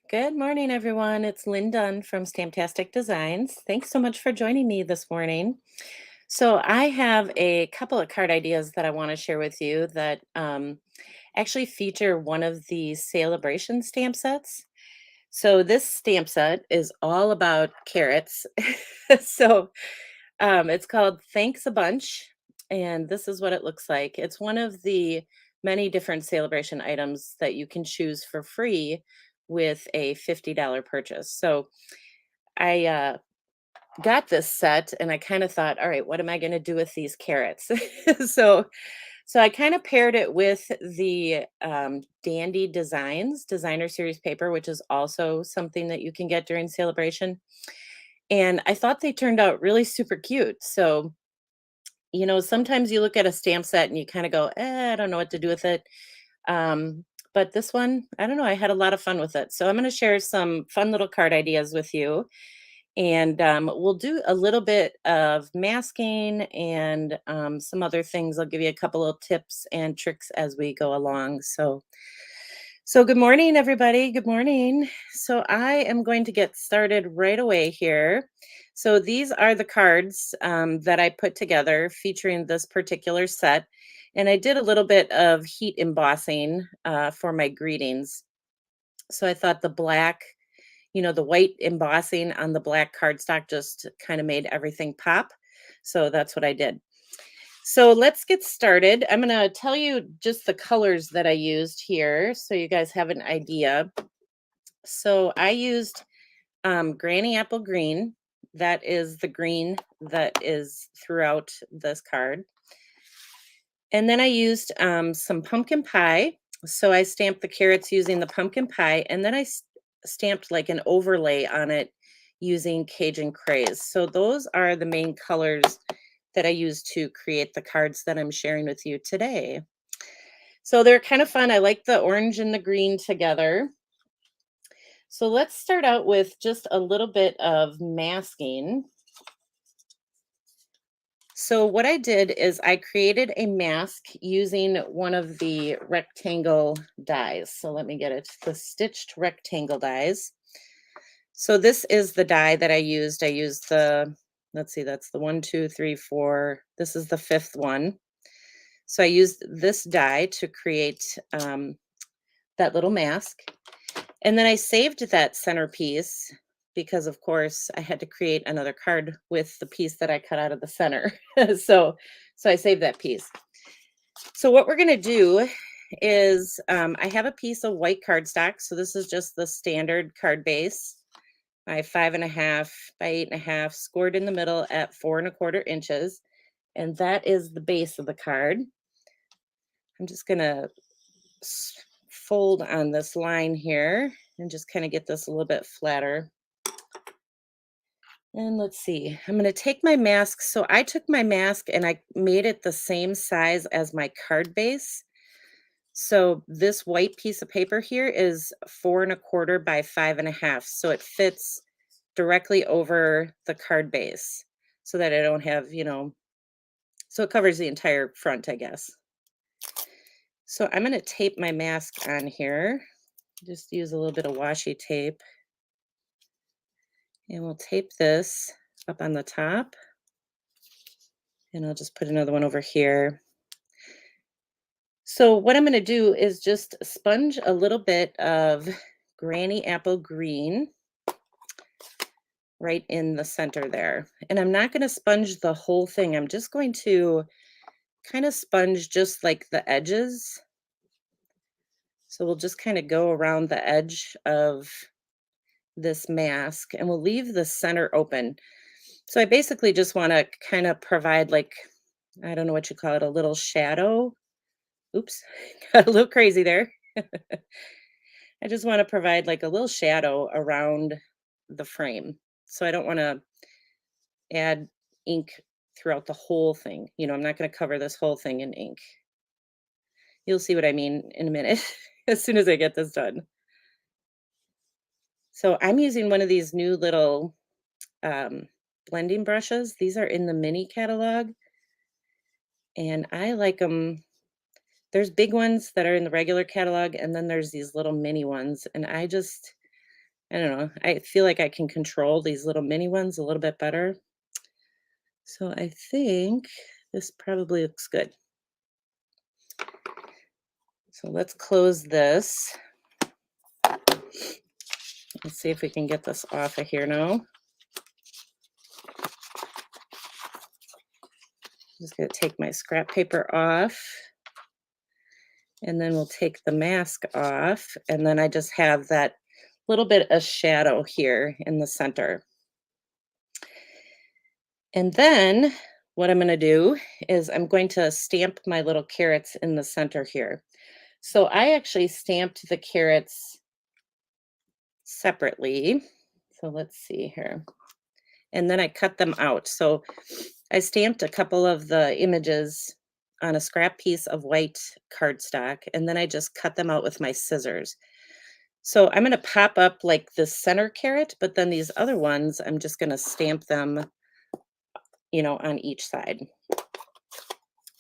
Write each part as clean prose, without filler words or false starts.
Good morning, everyone. It's Lynn Dunn from Stamptastic Designs. Thanks so much for joining me this morning. So, I have a couple of card ideas that I want to share with you that actually feature one of the Sale-a-bration stamp sets. So, this stamp set is all about carrots. It's called Thanks a Bunch, and this is what it looks like. It's one of the many different Sale-a-bration items that you can choose for free with a $50 purchase. So I got this set and I kind of thought, all right, what am I going to do with these carrots? so so I kind of paired it with the Dandy Designs designer series paper, which is also something that you can get during Celebration. And I thought they turned out really super cute. So, sometimes you look at a stamp set and you kind of go, I don't know what to do with it. But this one, I don't know, I had a lot of fun with it. So I'm going to share some fun little card ideas with you. And we'll do a little bit of masking and some other things. I'll give you a couple of tips and tricks as we go along. So good morning, everybody. Good morning. So I am going to get started right away here. So these are the cards that I put together featuring this particular set. And I did a little bit of heat embossing for my greetings. So I thought the white embossing on the black cardstock just kind of made everything pop. So that's what I did. So let's get started. I'm going to tell you just the colors that I used here so you guys have an idea. So I used Granny Apple Green. That is the green that is throughout this card. And then I used some pumpkin pie. So I stamped the carrots using the pumpkin pie, and then I stamped like an overlay on it using Cajun Craze. So those are the main colors that I used to create the cards that I'm sharing with you today. So they're kind of fun. I like the orange and the green together. So let's start out with just a little bit of masking. So what I did is I created a mask using one of the rectangle dies. So let me get it, the stitched rectangle dies. So this is the die that I used. I used let's see, that's the one, two, three, four. This is the fifth one. So I used this die to create that little mask. And then I saved that centerpiece because, of course, I had to create another card with the piece that I cut out of the center. so, so I saved that piece. So what we're going to do is I have a piece of white cardstock. So this is just the standard card base. My 5.5 by 8.5, scored in the middle at 4.25 inches. And that is the base of the card. I'm just going to fold on this line here and just kind of get this a little bit flatter. And let's see, I'm going to take my mask. So I took my mask and I made it the same size as my card base. So this white piece of paper here is 4.25 by 5.5. So it fits directly over the card base so that I don't have, so it covers the entire front, I guess. So I'm going to tape my mask on here. Just use a little bit of washi tape. And we'll tape this up on the top. And I'll just put another one over here. So what I'm going to do is just sponge a little bit of Granny Apple Green right in the center there. And I'm not going to sponge the whole thing. I'm just going to kind of sponge just like the edges. So we'll just kind of go around the edge of this mask and we'll leave the center open. So I basically just want to kind of provide like, I don't know what you call it, a little shadow. Oops, got a little crazy there. I just want to provide like a little shadow around the frame. So I don't want to add ink throughout the whole thing. I'm not going to cover this whole thing in ink. You'll see what I mean in a minute as soon as I get this done. So I'm using one of these new little blending brushes. These are in the mini catalog. And I like them. There's big ones that are in the regular catalog, and then there's these little mini ones. And I just I don't know. I feel like I can control these little mini ones a little bit better. So I think this probably looks good. So let's close this. Let's see if we can get this off of here now. I'm just going to take my scrap paper off, and then we'll take the mask off, and then I just have that little bit of shadow here in the center. And then what I'm going to do is I'm going to stamp my little carrots in the center here. So I actually stamped the carrots separately. So let's see here. And then I cut them out. So I stamped a couple of the images on a scrap piece of white cardstock, and then I just cut them out with my scissors. So I'm going to pop up like the center carrot, but then these other ones, I'm just going to stamp them, on each side.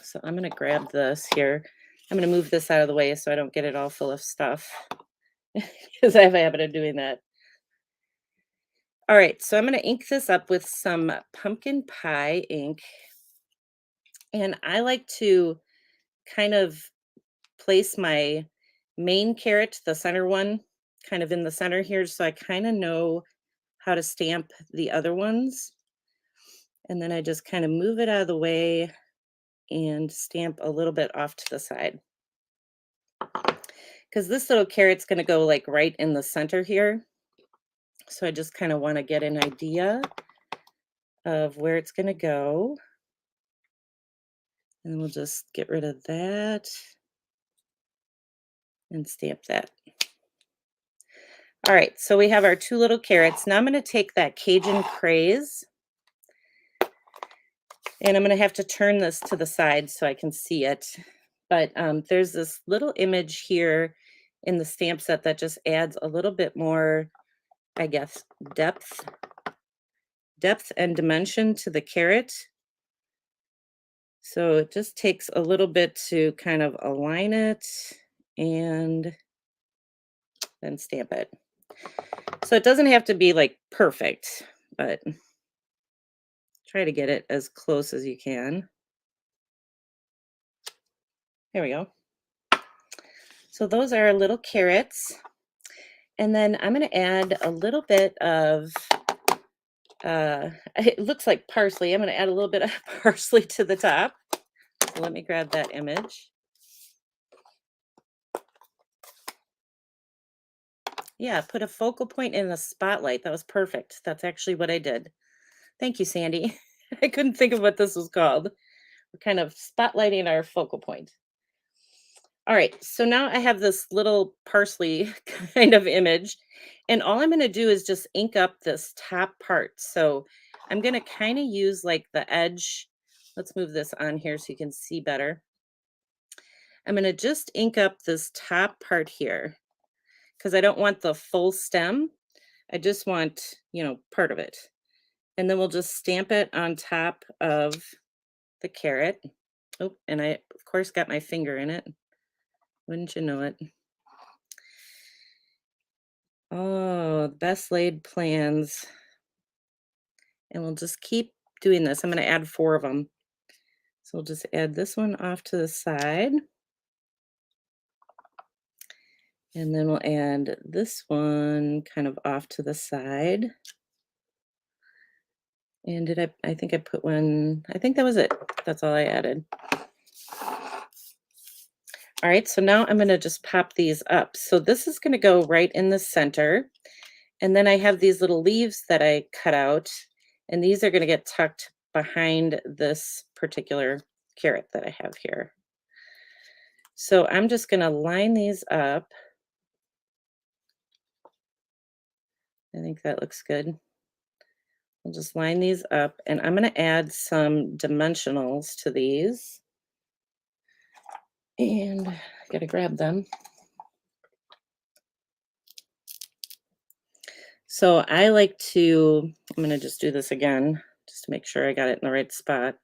So I'm going to grab this here. I'm going to move this out of the way so I don't get it all full of stuff because I have a habit of doing that. All right, so I'm going to ink this up with some pumpkin pie ink. And I like to kind of place my main carrot, the center one, kind of in the center here, so I kind of know how to stamp the other ones. And then I just kind of move it out of the way and stamp a little bit off to the side. Because this little carrot's going to go like right in the center here. So I just kind of want to get an idea of where it's going to go. And we'll just get rid of that and stamp that. All right, so we have our two little carrots. Now I'm going to take that Cajun Craze, and I'm going to have to turn this to the side so I can see it. But there's this little image here in the stamp set that just adds a little bit more, I guess, depth and dimension to the carrot. So it just takes a little bit to kind of align it and then stamp it. So it doesn't have to be like perfect, but try to get it as close as you can. There we go. So those are our little carrots. And then I'm going to add a little bit of, it looks like parsley. I'm going to add a little bit of parsley to the top. So let me grab that image. Yeah, put a focal point in the spotlight. That was perfect. That's actually what I did. Thank you, Sandy. I couldn't think of what this was called. We're kind of spotlighting our focal point. All right, so now I have this little parsley kind of image, and all I'm going to do is just ink up this top part. So I'm going to kind of use like the edge. Let's move this on here so you can see better. I'm going to just ink up this top part here because I don't want the full stem. I just want, part of it. And then we'll just stamp it on top of the carrot. Oh, and I, of course, got my finger in it. Wouldn't you know it? Oh, best laid plans. And we'll just keep doing this. I'm going to add 4 of them. So we'll just add this one off to the side. And then we'll add this one kind of off to the side. And I think I put one, I think that was it. That's all I added. All right, so now I'm going to just pop these up. So this is going to go right in the center. And then I have these little leaves that I cut out, and these are going to get tucked behind this particular carrot that I have here. So I'm just going to line these up. I think that looks good. I'll just line these up, and I'm going to add some dimensionals to these. And I got to grab them. So I like to, I'm going to just do this again, just to make sure I got it in the right spot.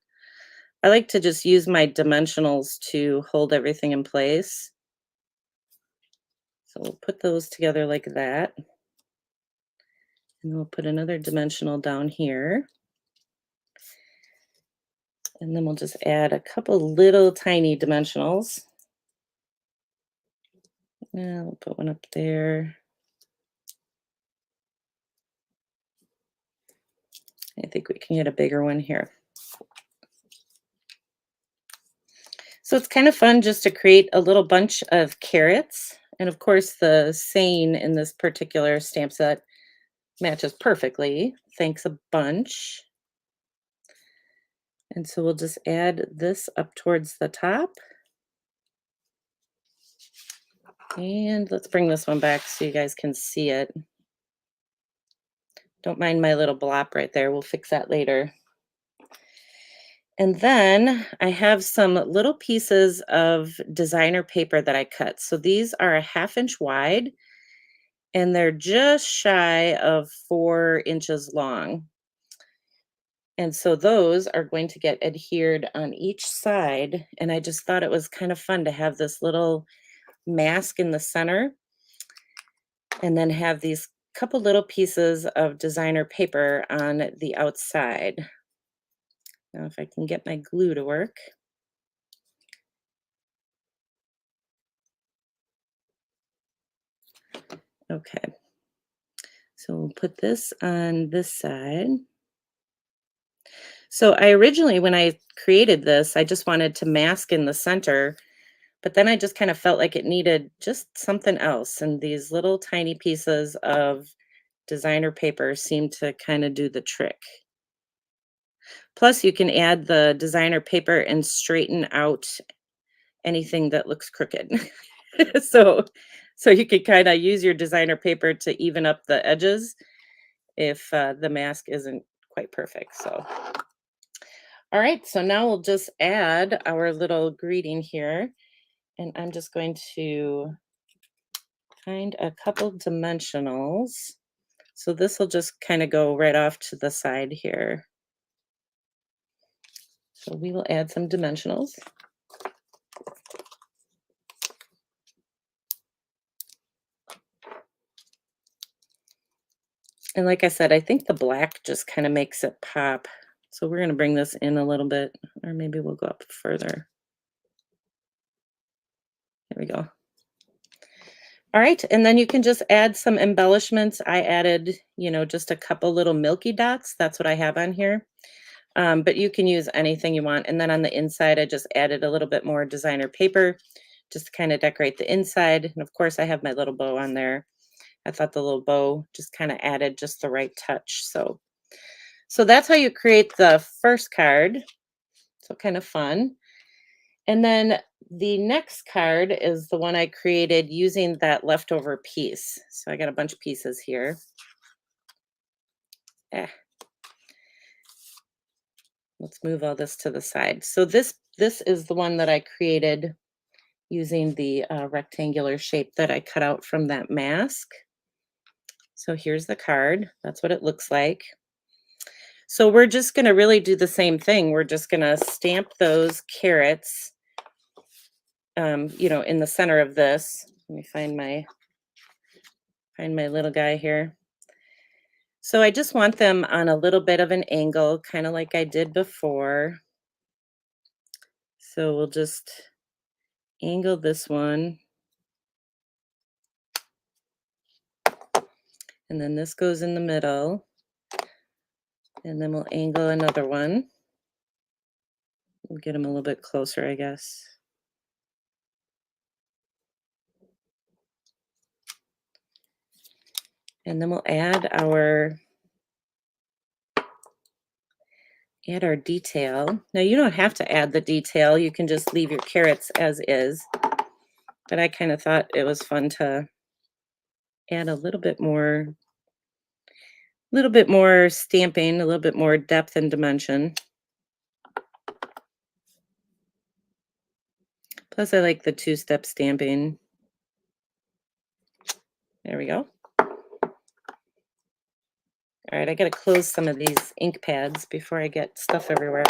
I like to just use my dimensionals to hold everything in place. So we'll put those together like that. And we'll put another dimensional down here. And then we'll just add a couple little tiny dimensionals. Yeah, we'll put one up there. I think we can get a bigger one here. So it's kind of fun just to create a little bunch of carrots. And of course, the saying in this particular stamp set matches perfectly. Thanks a bunch. And so we'll just add this up towards the top. And let's bring this one back so you guys can see it. Don't mind my little blop right there. We'll fix that later. And then I have some little pieces of designer paper that I cut. So these are a 1/2 inch wide and they're just shy of 4 inches long. And so those are going to get adhered on each side. And I just thought it was kind of fun to have this little mask in the center and then have these couple little pieces of designer paper on the outside. Now, if I can get my glue to work. Okay. So we'll put this on this side. So I originally, when I created this, I just wanted to mask in the center, but then I just kind of felt like it needed just something else. And these little tiny pieces of designer paper seem to kind of do the trick. Plus, you can add the designer paper and straighten out anything that looks crooked. so so you could kind of use your designer paper to even up the edges if the mask isn't quite perfect. So all right, so now we'll just add our little greeting here. And I'm just going to find a couple dimensionals. So this will just kind of go right off to the side here. So we will add some dimensionals. And like I said, I think the black just kind of makes it pop. So we're going to bring this in a little bit, or maybe we'll go up further. There we go. All right, and then you can just add some embellishments. I added, just a couple little milky dots. That's what I have on here. But you can use anything you want. And then on the inside, I just added a little bit more designer paper just to kind of decorate the inside. And of course, I have my little bow on there. I thought the little bow just kind of added just the right touch. So that's how you create the first card. So kind of fun. And then the next card is the one I created using that leftover piece. So I got a bunch of pieces here. Eh, let's move all this to the side. So this is the one that I created using the rectangular shape that I cut out from that mask. So here's the card. That's what it looks like. So we're just going to really do the same thing. We're just going to stamp those carrots, in the center of this. Let me find my little guy here. So I just want them on a little bit of an angle, kind of like I did before. So we'll just angle this one. And then this goes in the middle. And then we'll angle another one. We'll get them a little bit closer, I guess. And then we'll add our detail. Now you don't have to add the detail. You can just leave your carrots as is. But I kind of thought it was fun to add a little bit more stamping, a little bit more depth and dimension. Plus I like the two-step stamping. There we go. All right, I got to close some of these ink pads before I get stuff everywhere.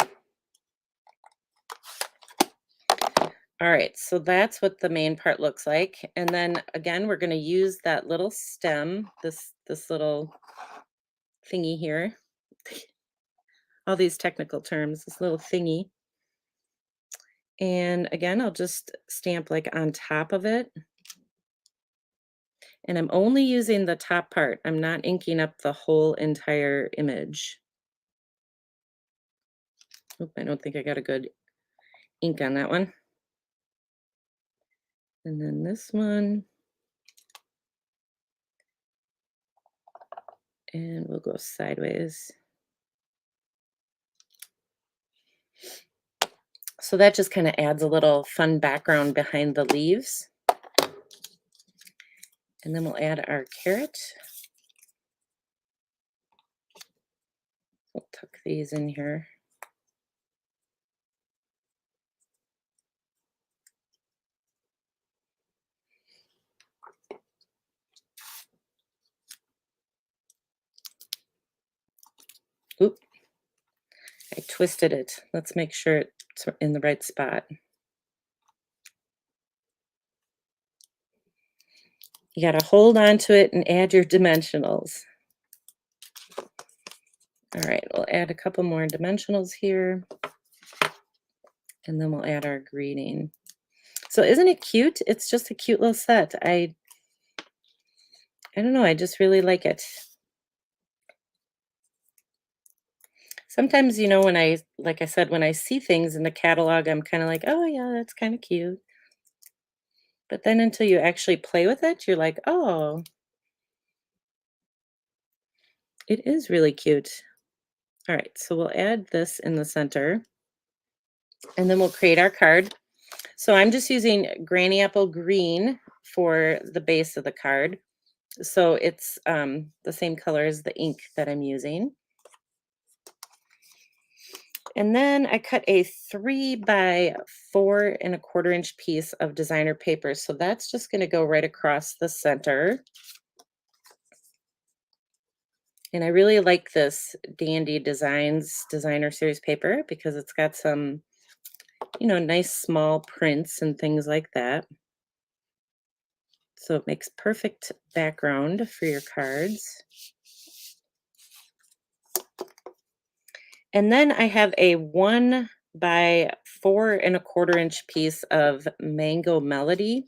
All right, so that's what the main part looks like. And then again, we're going to use that little stem, this little thingy here. All these technical terms, this little thingy. And again, I'll just stamp like on top of it. And I'm only using the top part. I'm not inking up the whole entire image. Oop, I don't think I got a good ink on that one. And then this one. And we'll go sideways. So that just kind of adds a little fun background behind the leaves. And then we'll add our carrot. We'll tuck these in here. Oop, I twisted it. Let's make sure it's in the right spot. You got to hold on to it and add your dimensionals. All right, we'll add a couple more dimensionals here. And then we'll add our greeting. So isn't it cute? It's just a cute little set. I don't know, I just really like it. Sometimes, when like I said, when I see things in the catalog, I'm kind of like, oh yeah, that's kind of cute. But then until you actually play with it, you're like, oh, it is really cute. All right, so we'll add this in the center and then we'll create our card. So I'm just using Granny Apple Green for the base of the card. So it's the same color as the ink that I'm using. And then I cut a 3 by 4¼ inch piece of designer paper. So that's just going to go right across the center. And I really like this Dandy Designs designer series paper because it's got some, nice small prints and things like that. So it makes perfect background for your cards. And then I have a 1 by 4¼ inch piece of Mango Melody.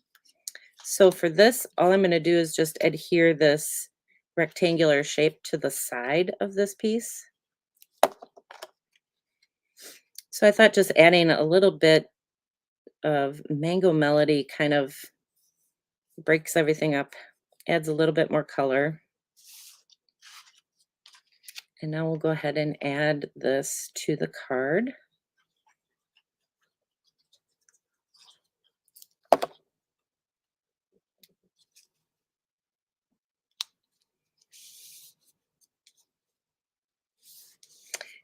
So for this, all I'm going to do is just adhere this rectangular shape to the side of this piece. So I thought just adding a little bit of Mango Melody kind of breaks everything up, adds a little bit more color. And now we'll go ahead and add this to the card.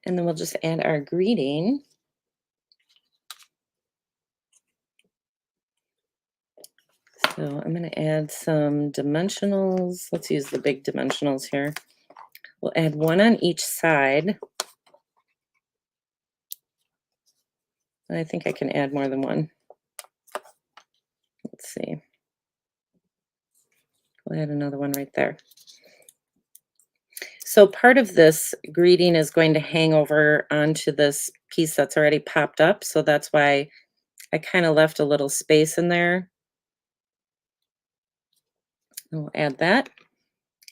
And then we'll just add our greeting. So I'm going to add some dimensionals. Let's use the big dimensionals here. We'll add 1 on each side. And I think I can add more than 1. Let's see. We'll add another one right there. So part of this greeting is going to hang over onto this piece that's already popped up. So that's why I kind of left a little space in there. And we'll add that.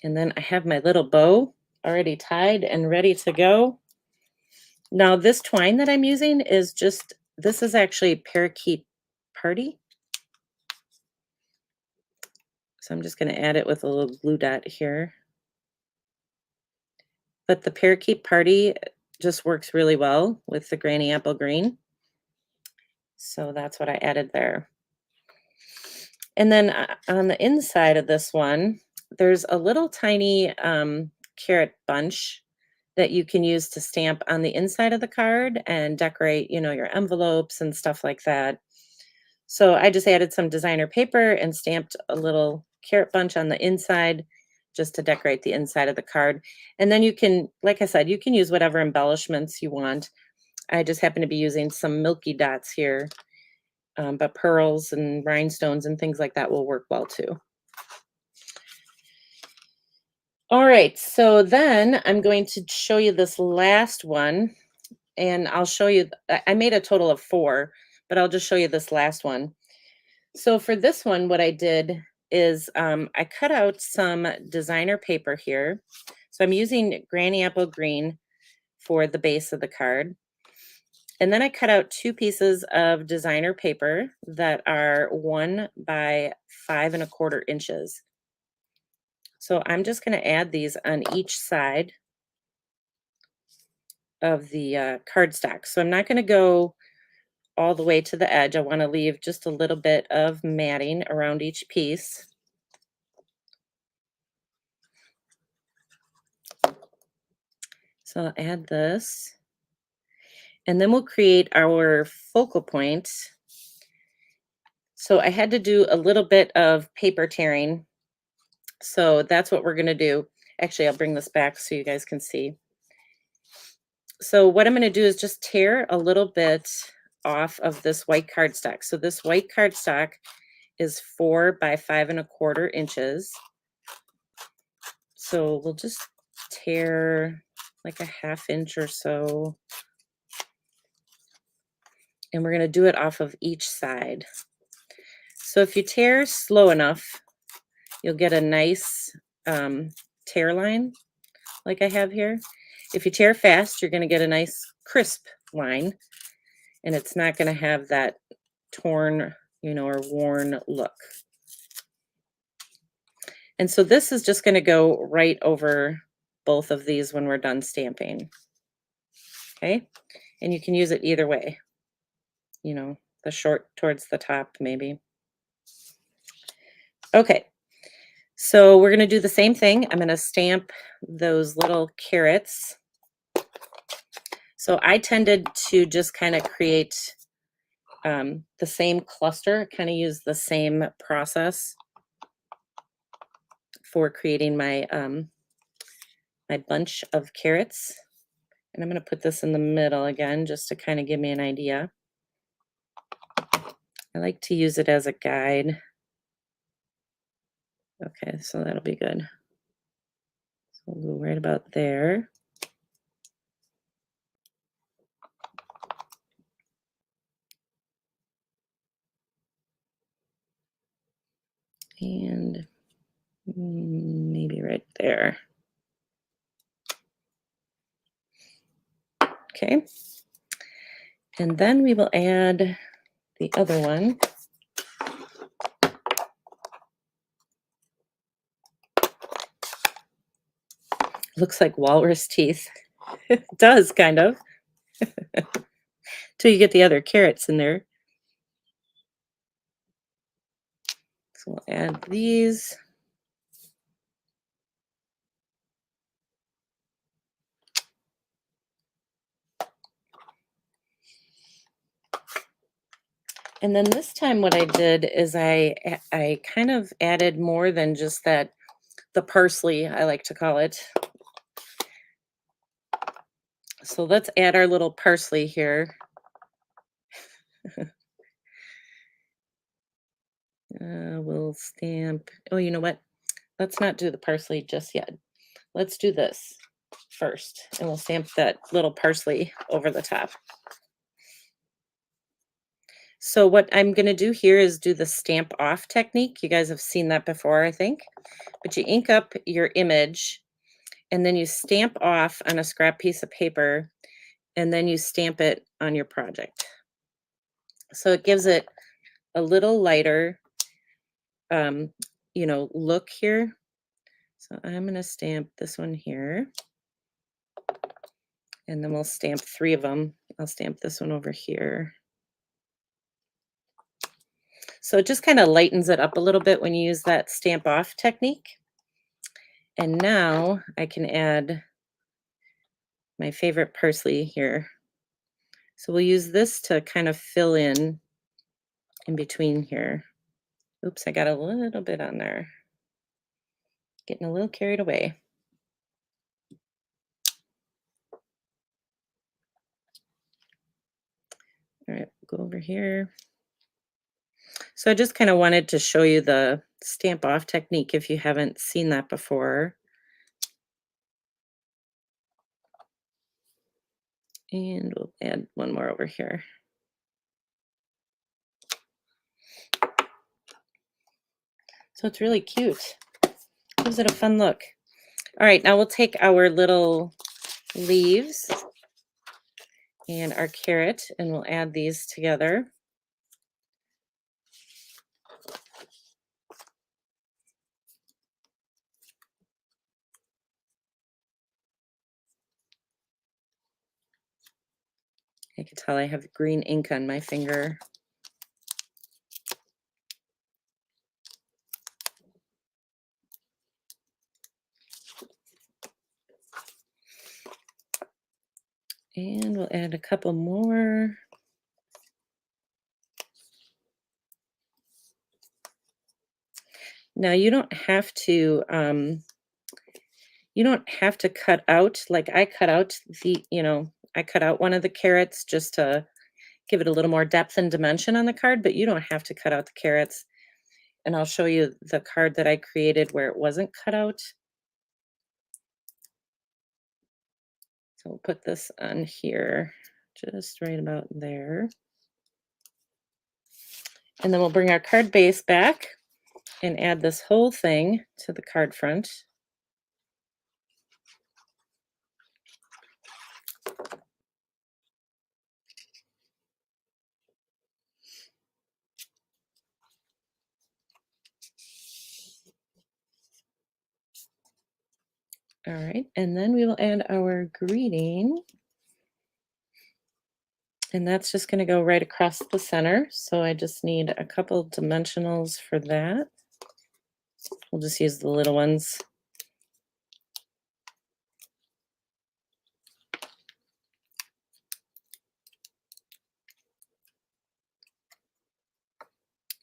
And then I have my little bow already tied and ready to go. Now this twine that I'm using is this is actually Parakeet Party. So I'm just going to add it with a little glue dot here. But the Parakeet Party just works really well with the Granny Apple Green. So that's what I added there. And then on the inside of this one, there's a little tiny carrot bunch that you can use to stamp on the inside of the card and decorate, your envelopes and stuff like that. So I just added some designer paper and stamped a little carrot bunch on the inside just to decorate the inside of the card. And then you can, like I said, you can use whatever embellishments you want. I just happen to be using some milky dots here, but pearls and rhinestones and things like that will work well too. All right, so then I'm going to show you this last one, and I'll show you, I made a total of four, but I'll just show you this last one. So for this one, what I did is I cut out some designer paper here. So I'm using Granny Apple Green for the base of the card. And then I cut out two pieces of designer paper that are 1 by 5 1/4 inches. So I'm just going to add these on each side of the cardstock. So I'm not going to go all the way to the edge. I want to leave just a little bit of matting around each piece. So I'll add this. And then we'll create our focal point. So I had to do a little bit of paper tearing. So that's what we're going to do. Actually, I'll bring this back so you guys can see. So what I'm going to do is just tear a little bit off of this white cardstock. So this white cardstock is 4 by 5 1/4 inches. So we'll just tear like a 1/2 inch or so. And we're going to do it off of each side. So if you tear slow enough, you'll get a nice tear line like I have here. If you tear fast, you're going to get a nice crisp line, and it's not going to have that torn, or worn look. And so this is just going to go right over both of these when we're done stamping. Okay. And you can use it either way, the short towards the top, maybe. Okay. So we're going to do the same thing. I'm going to stamp those little carrots. So I tended to just kind of create the same cluster, kind of use the same process for creating my my bunch of carrots. And I'm going to put this in the middle again, just to kind of give me an idea. I like to use it as a guide. Okay, so that'll be good. So we'll go right about there. And maybe right there. Okay. And then we will add the other one. Looks like walrus teeth. It does, kind of. Till you get the other carrots in there. So we'll add these. And then this time what I did is I kind of added more than just that, the parsley, I like to call it. So let's add our little parsley here. We'll stamp, oh, you know what? Let's not do the parsley just yet. Let's do this first, and we'll stamp that little parsley over the top. So what I'm going to do here is do the stamp off technique. You guys have seen that before, I think. But you ink up your image, and then you stamp off on a scrap piece of paper, and then you stamp it on your project. So it gives it a little lighter, look here. So I'm going to stamp this one here. And then we'll stamp 3 of them. I'll stamp this one over here. So it just kind of lightens it up a little bit when you use that stamp off technique. And now I can add my favorite parsley here. So we'll use this to kind of fill in between here. Oops, I got a little bit on there. Getting a little carried away. All right, go over here. So I just kind of wanted to show you the stamp off technique if you haven't seen that before. And we'll add one more over here. So it's really cute. Gives it a fun look. All right, now we'll take our little leaves and our carrot and we'll add these together. I can tell I have green ink on my finger. And we'll add a couple more. Now you don't have to cut out, like I cut out I cut out one of the carrots just to give it a little more depth and dimension on the card, but you don't have to cut out the carrots. And I'll show you the card that I created where it wasn't cut out. So we'll put this on here, just right about there. And then we'll bring our card base back and add this whole thing to the card front. All right, and then we will add our greeting. And that's just going to go right across the center. So I just need a couple dimensionals for that. We'll just use the little ones.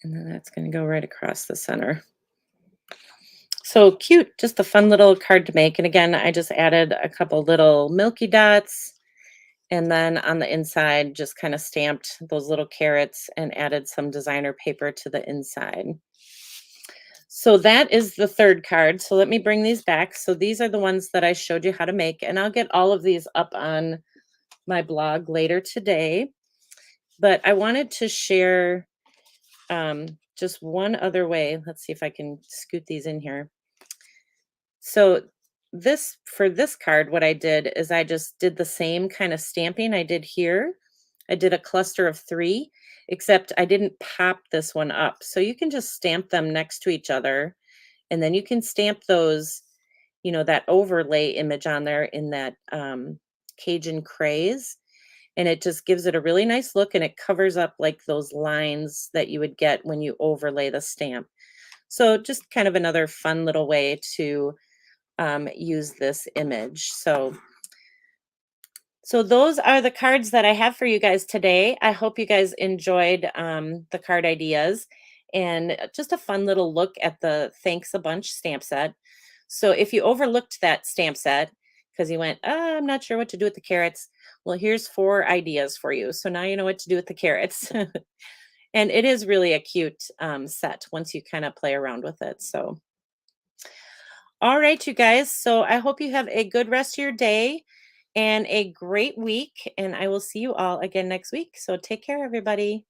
And then that's going to go right across the center. So cute, just a fun little card to make. And again, I just added a couple little milky dots. And then on the inside, just kind of stamped those little carrots and added some designer paper to the inside. So that is the third card. So let me bring these back. So these are the ones that I showed you how to make. And I'll get all of these up on my blog later today. But I wanted to share just one other way. Let's see if I can scoot these in here. So for this card, what I did is I just did the same kind of stamping I did here. I did a cluster of 3, except I didn't pop this one up. So you can just stamp them next to each other, and then you can stamp those, that overlay image on there in that Cajun craze. And it just gives it a really nice look, and it covers up like those lines that you would get when you overlay the stamp. So just kind of another fun little way to use this image. So those are the cards that I have for you guys today. I hope you guys enjoyed the card ideas and just a fun little look at the Thanks a Bunch stamp set. So if you overlooked that stamp set because you went, I'm not sure what to do with the carrots, well, here's 4 ideas for you. So now you know what to do with the carrots. And it is really a cute set once you kind of play around with it. So all right, you guys. So I hope you have a good rest of your day and a great week. And I will see you all again next week. So take care, everybody.